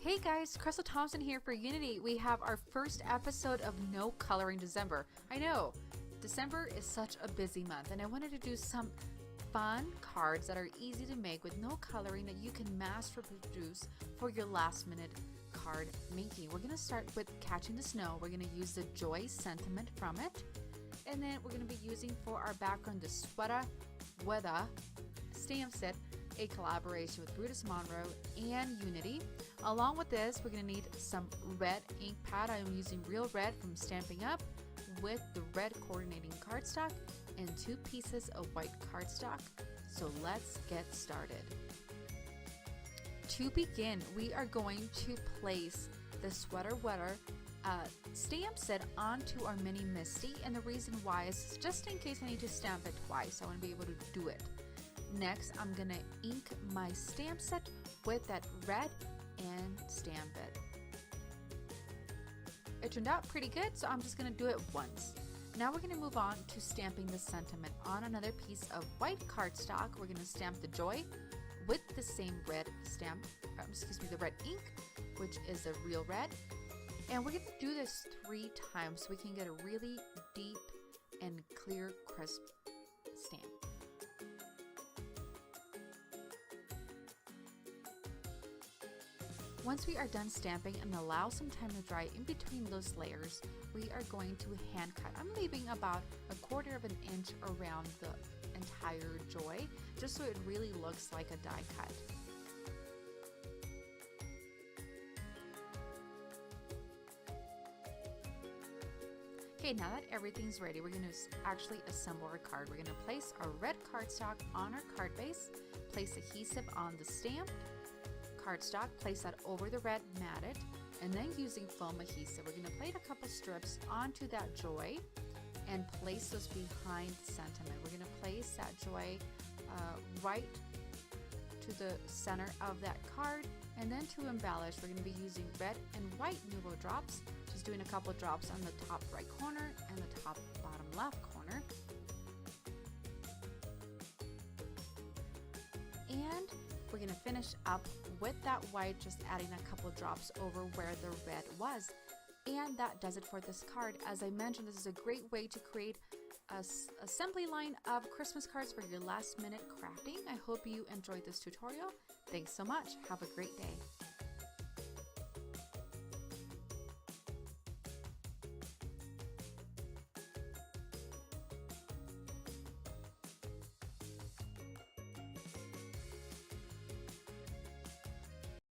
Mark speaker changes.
Speaker 1: Hey guys, Crystal Thompson here for Unity. We have our first episode of No Coloring December. I know, December is such a busy month and I wanted to do some fun cards that are easy to make with no coloring that you can mass produce for your last minute card making. We're going to start with Catching the Snow. We're going to use the Joy sentiment from it. And then we're going to be using for our background the Sweater Weather stamp set, a collaboration with Brutus Monroe and Unity. Along with this, we're going to need some red ink pad. I'm using Real Red from Stamping Up with the red coordinating cardstock and 2 pieces of white cardstock. So let's get started. To begin, we are going to place the Sweater Weather stamp set onto our mini Misty, and the reason why is just in case I need to stamp it twice. I want to be able to do it. Next, I'm going to ink my stamp set with that red and stamp it. It turned out pretty good, so I'm just going to do it once. Now we're going to move on to stamping the sentiment on another piece of white cardstock. We're going to stamp the Joy with the same red stamp, the red ink, which is a Real Red. And we're going to do this 3 times so we can get a really deep and clear, crisp stamp. Once we are done stamping and allow some time to dry in between those layers, we are going to hand cut. I'm leaving about 1/4 of an inch around the entire Joy, just so it really looks like a die cut. Okay, now that everything's ready, we're going to actually assemble our card. We're going to place our red cardstock on our card base, place adhesive on the stamp, cardstock, place that over the red matted, and then using foam adhesive, we're going to plate a couple strips onto that Joy and place those behind the sentiment. We're going to place that Joy right to the center of that card, and then to embellish, we're going to be using red and white Nouveau drops, just doing a couple drops on the top right corner and the top bottom left corner. And we're going to finish up with that white, just adding a couple drops over where the red was. And that does it for this card. As I mentioned, this is a great way to create a assembly line of Christmas cards for your last minute crafting. I hope you enjoyed this tutorial. Thanks so much. Have a great day.